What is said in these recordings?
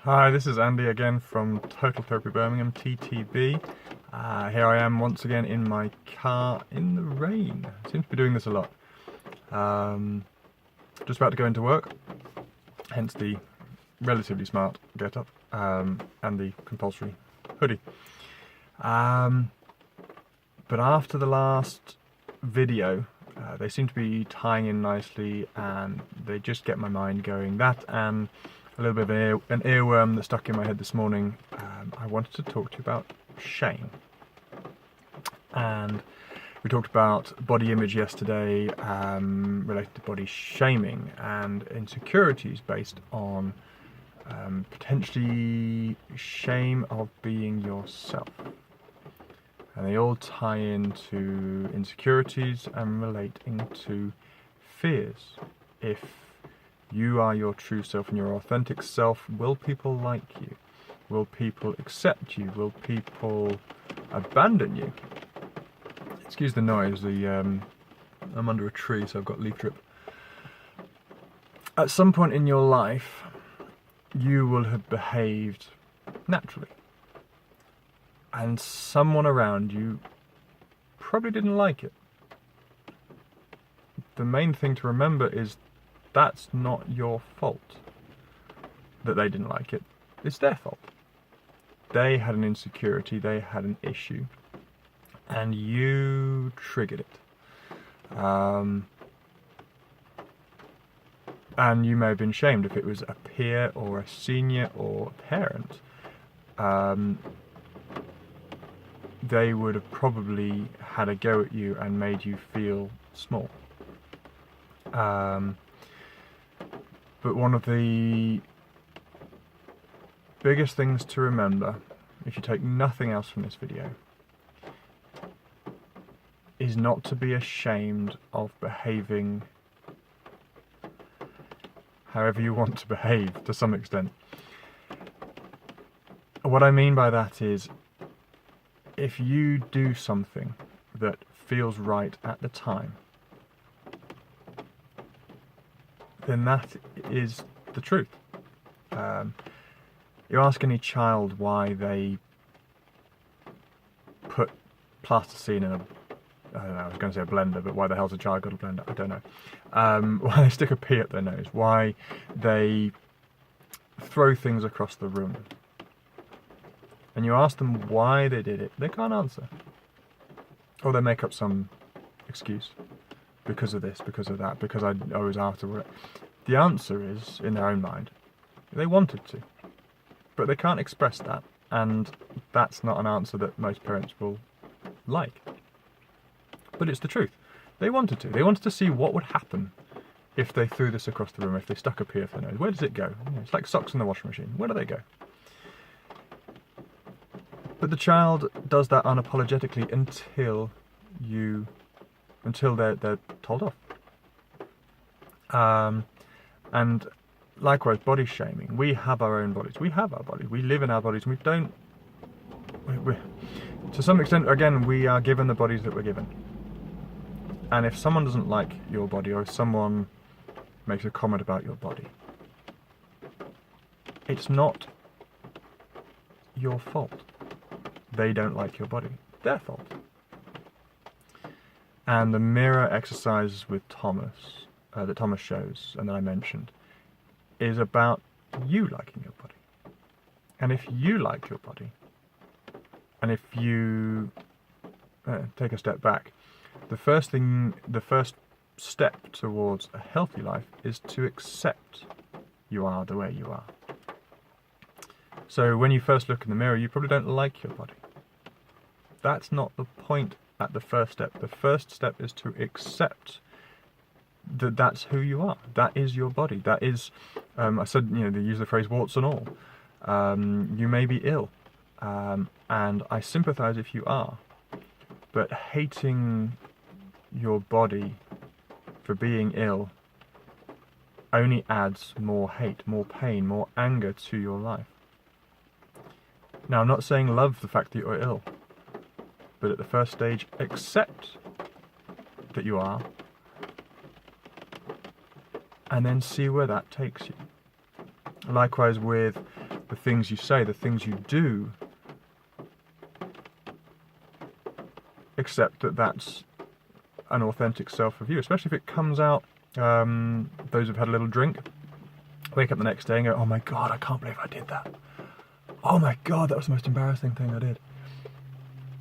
Hi, this is Andy again from Total Therapy Birmingham, TTB. Here I am once again in my car in the rain. I seem to be doing this a lot. Just about to go into work, hence the relatively smart get-up and the compulsory hoodie. But after the last video, they seem to be tying in nicely and they just get my mind going. That and a little bit of an earworm that stuck in my head this morning. I wanted to talk to you about shame. And we talked about body image yesterday, related to body shaming and insecurities based on potentially shame of being yourself. And they all tie into insecurities and relating to fears. If you are your true self and your authentic self, will people like you? Will people accept you? Will people abandon you? Excuse the noise, I'm under a tree, so I've got leaf drip. At some point in your life, you will have behaved naturally. And someone around you probably didn't like it. The main thing to remember is that's not your fault that they didn't like it. It's their fault. They had an insecurity, they had an issue, and you triggered it. And you may have been shamed if it was a peer or a senior or a parent. They would have probably had a go at you and made you feel small. But one of the biggest things to remember, if you take nothing else from this video, is not to be ashamed of behaving however you want to behave, to some extent. What I mean by that is, if you do something that feels right at the time, then that is the truth. You ask any child why they put plasticine in I don't know, I was going to say a blender, but why the hell's a child got a blender? I don't know. Why they stick a pea up their nose, why they throw things across the room. And you ask them why they did it, they can't answer. Or they make up some excuse. Because of this, because of that, because I was after it. The answer is, in their own mind, they wanted to. But they can't express that, and that's not an answer that most parents will like. But it's the truth. They wanted to. They wanted to see what would happen if they threw this across the room, if they stuck a pea up their nose. Where does it go? It's like socks in the washing machine. Where do they go? But the child does that unapologetically until they're told off. And likewise, body shaming. We have our own bodies. We have our bodies. We live in our bodies. And we don't. To some extent, again, we are given the bodies that we're given. And if someone doesn't like your body, or if someone makes a comment about your body, it's not your fault. They don't like your body. Their fault. And the mirror exercise with Thomas, that Thomas shows and that I mentioned, is about you liking your body. And if you like your body, and if you take a step back, the first step towards a healthy life is to accept you are the way you are. So when you first look in the mirror, you probably don't like your body. That's not the point at the first step. The first step is to accept that that's who you are. That is your body. That is, I said, they use the phrase warts and all. You may be ill, and I sympathize if you are, but hating your body for being ill only adds more hate, more pain, more anger to your life. Now, I'm not saying love the fact that you're ill, but at the first stage, accept that you are, and then see where that takes you. Likewise with the things you say, the things you do, accept that that's an authentic self of you, especially if it comes out. Those who've had a little drink wake up the next day and go, oh my god, I can't believe I did that. Oh my god, that was the most embarrassing thing I did.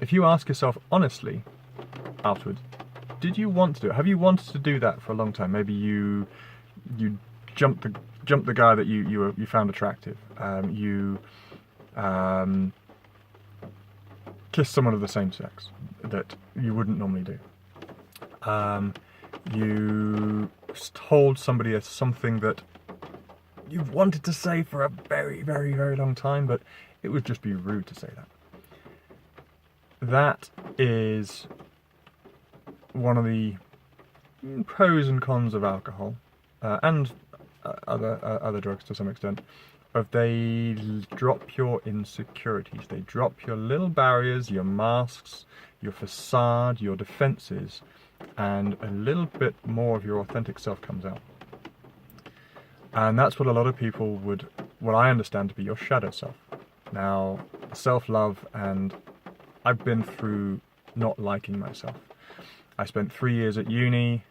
If you ask yourself honestly afterwards, did you want to do it? Have you wanted to do that for a long time? Maybe you jumped the guy that you found attractive. You kissed someone of the same sex that you wouldn't normally do. You told somebody something that you've wanted to say for a very, very, very long time, but it would just be rude to say that. That is one of the pros and cons of alcohol, and other drugs to some extent. Of they drop your insecurities, they drop your little barriers, your masks, your facade, your defences, and a little bit more of your authentic self comes out. And that's what a lot of people would, what I understand to be your shadow self. Now, self-love, and I've been through not liking myself. I spent 3 years at uni,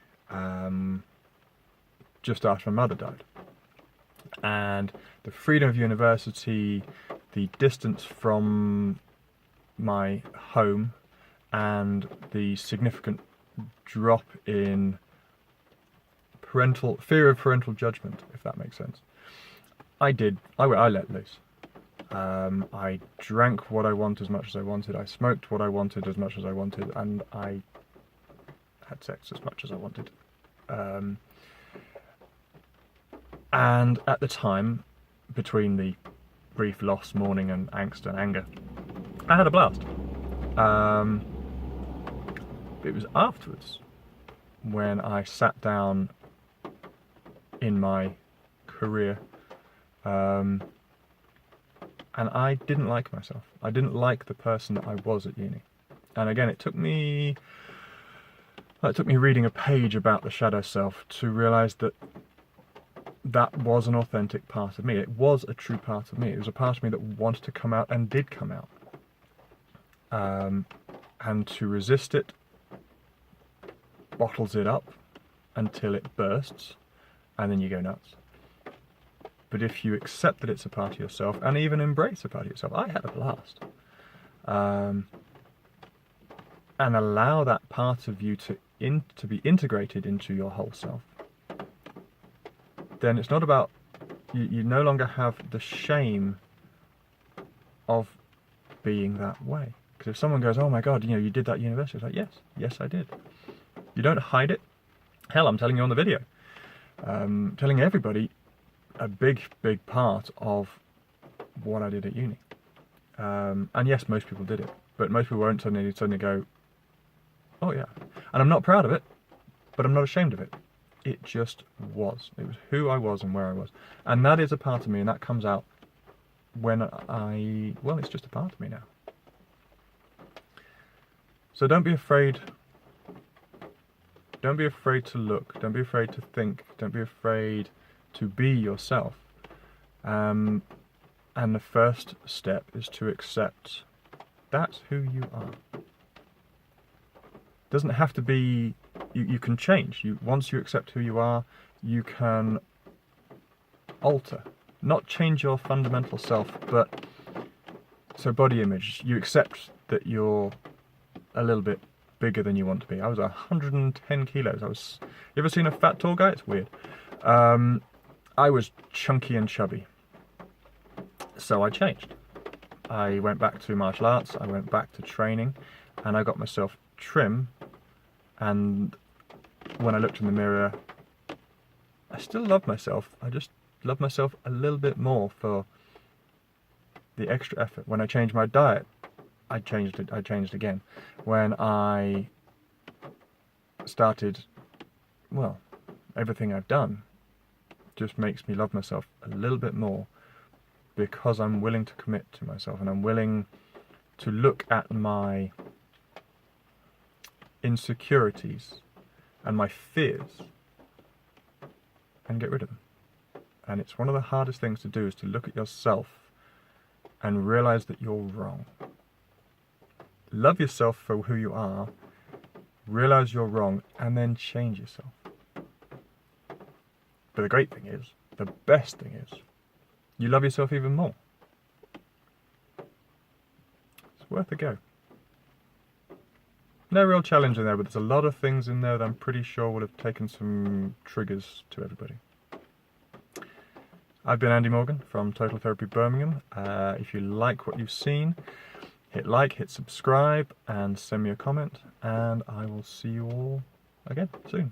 just after my mother died. And the freedom of university, the distance from my home, and the significant drop in fear of parental judgment, if that makes sense. I let loose. I drank what I wanted as much as I wanted. I smoked what I wanted as much as I wanted, and I had sex as much as I wanted. And at the time, between the brief loss, mourning, and angst and anger, I had a blast. It was afterwards when I sat down in my career, and I didn't like myself. I didn't like the person that I was at uni. And again, it took me reading a page about the shadow self to realise that that was an authentic part of me. It was a true part of me. It was a part of me that wanted to come out and did come out. And to resist it bottles it up until it bursts, and then you go nuts. But if you accept that it's a part of yourself, and even embrace a part of yourself, I had a blast. And allow that part of you to be integrated into your whole self, then it's not about, you no longer have the shame of being that way. Because if someone goes, oh my god, you did that at university, it's like, yes I did. You don't hide it. Hell, I'm telling you on the video. Telling everybody a big part of what I did at uni. And yes, most people did it, but most people won't suddenly go, oh yeah. And I'm not proud of it, but I'm not ashamed of it. It just was. It was who I was and where I was. And that is a part of me, and that comes out when it's just a part of me now. So don't be afraid. Don't be afraid to look. Don't be afraid to think. Don't be afraid to be yourself. And the first step is to accept that's who you are. It doesn't have to be. You can change. Once you accept who you are, you can alter. Not change your fundamental self, but so body image. You accept that you're a little bit bigger than you want to be. I was 110 kilos. You ever seen a fat tall guy? It's weird. I was chunky and chubby. So I changed. I went back to martial arts, I went back to training, and I got myself trim. And when I looked in the mirror, I still love myself. I just love myself a little bit more for the extra effort. When I changed my diet, I changed again. When I started, everything I've done just makes me love myself a little bit more, because I'm willing to commit to myself, and I'm willing to look at my insecurities and my fears and get rid of them. And it's one of the hardest things to do, is to look at yourself and realize that you're wrong. Love yourself for who you are, realize you're wrong, and then change yourself. But the great thing is, the best thing is, you love yourself even more. It's worth a go. No real challenge in there, but there's a lot of things in there that I'm pretty sure will have taken some triggers to everybody. I've been Andy Morgan from Total Therapy Birmingham. If you like what you've seen, hit like, hit subscribe, and send me a comment, and I will see you all again soon.